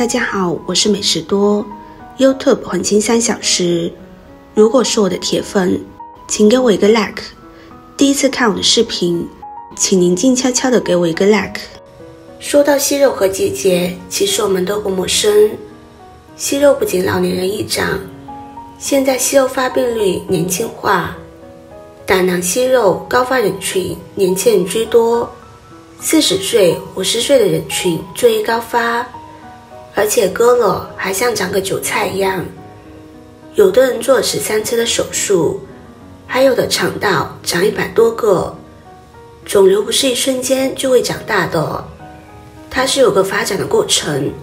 大家好，我是美食多 YouTube 黄金3小时。如果是我的铁粉，请给我一个 like。第一次看我的视频，请您静悄悄的给我一个 like。说到息肉和结节，其实我们都不陌生。息肉不仅老年人易长，现在息肉发病率年轻化，胆囊息肉高发人群年轻人居多，40岁、50岁的人群最易高发，而且割了还像长个韭菜一样。有的人做了13次的手术，还有的肠道长100多个。肿瘤不是一瞬间就会长大的，它是有个发展的过程，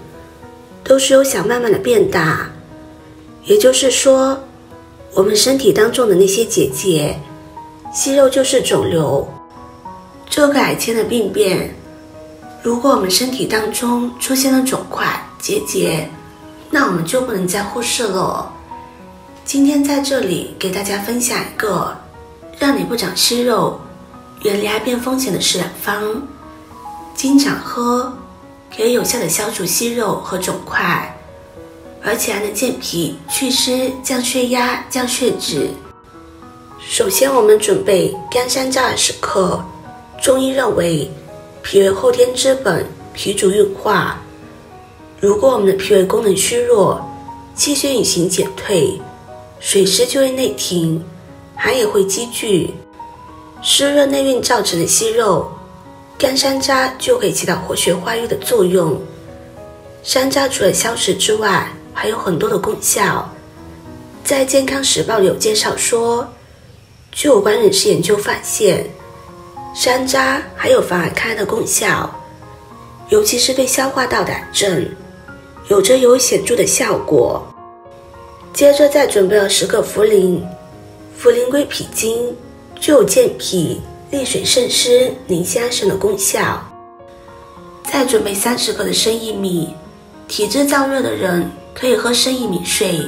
都是由小慢慢的变大。也就是说，我们身体当中的那些结节，息肉就是肿瘤。这个癌前的病变，如果我们身体当中出现了肿块、结节，那我们就不能再忽视了。今天在这里给大家分享一个让你不长息肉、远离癌变风险的食疗方，经常喝可以有效的消除息肉和肿块，而且还能健脾祛湿、降血压、降血脂。首先我们准备干山楂20克。中医认为脾为后天之本，脾主运化。如果我们的脾胃功能虚弱，气血运行减退，水湿就会内停，寒也会积聚，湿热内蕴造成的息肉，干山楂就可以起到活血化瘀的作用。山楂除了消食之外，还有很多的功效。在健康时报里有介绍说，据有关人士研究发现，山楂还有防癌抗癌的功效，尤其是对消化道的癌症有着显著的效果。接着再准备了10个茯苓。茯苓归脾经，具有健脾、利水渗湿、宁心安神的功效。再准备30克的生薏米。体质燥热的人可以喝生薏米水，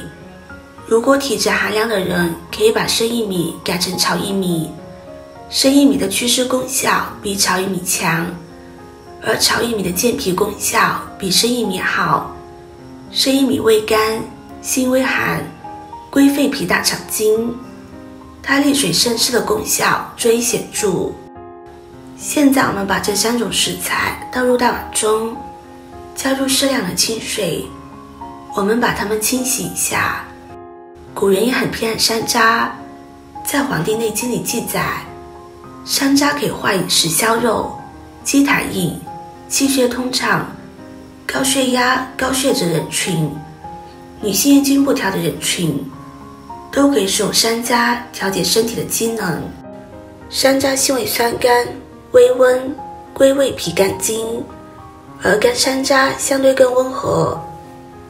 如果体质寒凉的人可以把生薏米改成炒薏米。生薏米的祛湿功效比炒薏米强，而炒薏米的健脾功效比生薏米好。生薏米味甘，性微寒，归肺脾大肠经，它利水渗湿的功效最为显著。现在我们把这3种食材倒入大碗中，加入适量的清水，我们把它们清洗一下。古人也很偏爱山楂，在《黄帝内经》里记载，山楂可以化饮食消肉、积痰饮、气血通畅、高血压、高血脂人群、女性月经不调的人群，都可以使用山楂调节身体的机能。山楂性味酸甘，微温，归胃脾肝经，而干山楂相对更温和，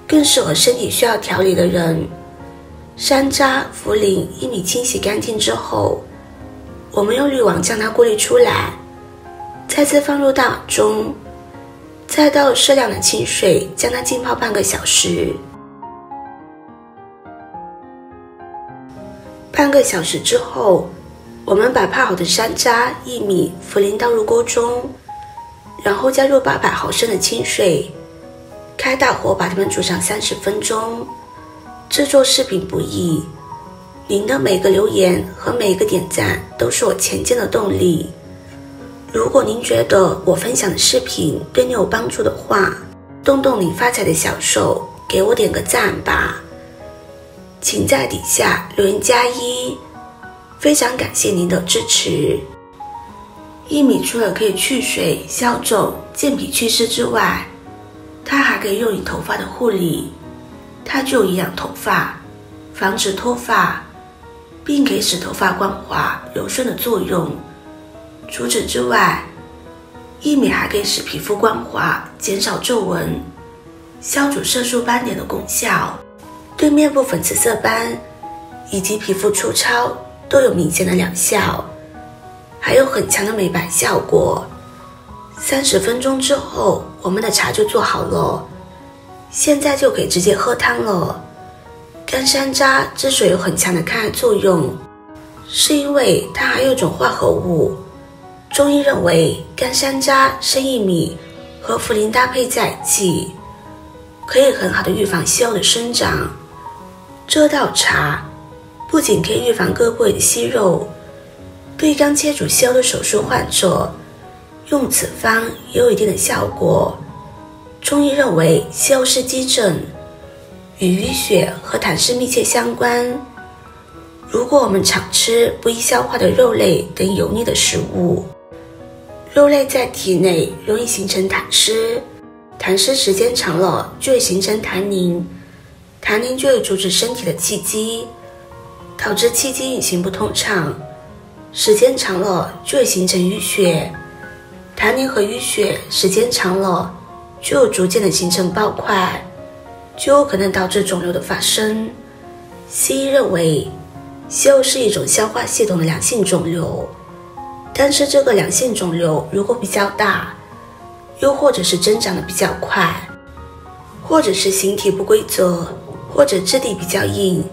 更适合身体需要调理的人。山楂、茯苓、薏米清洗干净之后，我们用滤网将它过滤出来，再次放入大碗中，再倒入适量的清水，将它浸泡半个小时。半个小时之后，我们把泡好的山楂、薏米、茯苓倒入锅中，然后加入800毫升的清水，开大火把它们煮上30分钟。制作视频不易，您的每个留言和每一个点赞都是我前进的动力。如果您觉得我分享的视频对你有帮助的话，动动你发财的小手，给我点个赞吧。请在底下留言+1，非常感谢您的支持。薏米除了可以去水、消肿、健脾祛湿之外，它还可以用于头发的护理。它具有营养头发、防止脱发，并可以使头发光滑柔顺的作用。除此之外，薏米还可以使皮肤光滑，减少皱纹，消除色素斑点的功效，对面部粉刺色斑以及皮肤粗糙都有明显的疗效，还有很强的美白效果。30分钟之后，我们的茶就做好了，现在就可以直接喝汤了。干山楂之所以有很强的抗癌作用，是因为它含有一种化合物。中医认为干山楂、生薏米和茯苓搭配在一起，可以很好的预防息肉的生长。这道茶不仅可以预防胳膊的息肉，对刚切除息肉的手术患者用此方也有一定的效果。中医认为息肉是肌症，与淤血和痰湿密切相关。如果我们常吃不易消化的肉类等油腻的食物，肉类在体内容易形成痰湿，痰湿时间长了就会形成痰凝，痰凝就会阻止身体的气机，导致气机运行不通畅，时间长了就会形成淤血，痰凝和淤血时间长了就有逐渐的形成包块，就有可能导致肿瘤的发生。西医认为息肉是一种消化系统的良性肿瘤，但是这个良性肿瘤如果比较大，又或者是增长的比较快，或者是形体不规则，或者质地比较硬，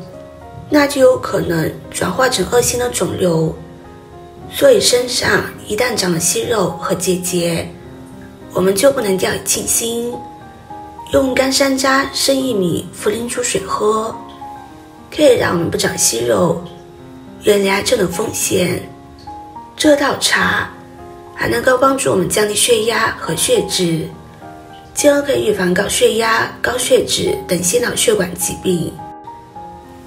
那就有可能转化成恶性的肿瘤。所以身上一旦长了息肉和结节，我们就不能掉以轻心，用干山楂、生薏米、茯苓煮水喝，可以让我们不长息肉，远离癌症的风险。这道茶还能够帮助我们降低血压和血脂，进而可以预防高血压、高血脂等心脑血管疾病，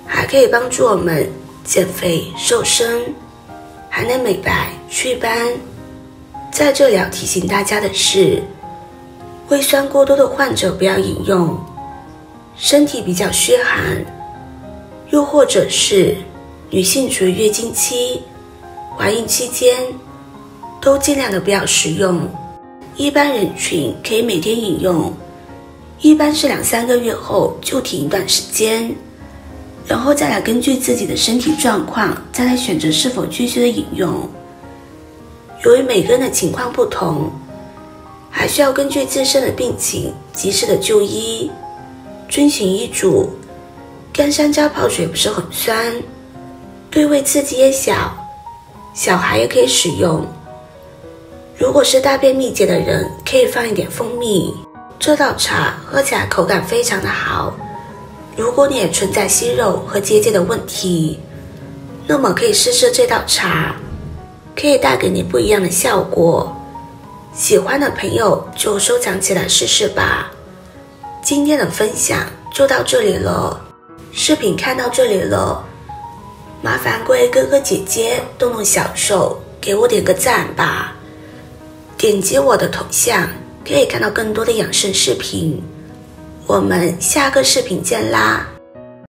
还可以帮助我们减肥瘦身，还能美白祛斑。在这里要提醒大家的是，胃酸过多的患者不要饮用，身体比较虚寒，又或者是女性处于月经期、怀孕期间，都尽量的不要食用。一般人群可以每天饮用，一般是2-3个月后就停一段时间，然后再来根据自己的身体状况再来选择是否继续的饮用。由于每个人的情况不同，还需要根据自身的病情及时的就医，遵循医嘱。干山楂泡水不是很酸，对胃刺激也小，小孩也可以使用。如果是大便秘结的人，可以放一点蜂蜜。这道茶喝起来口感非常的好。如果你也存在息肉和结节的问题，那么可以试试这道茶，可以带给你不一样的效果。喜欢的朋友就收藏起来试试吧。今天的分享就到这里了，视频看到这里了，麻烦各位哥哥姐姐动动小手给我点个赞吧。点击我的头像可以看到更多的养生视频，我们下个视频见啦。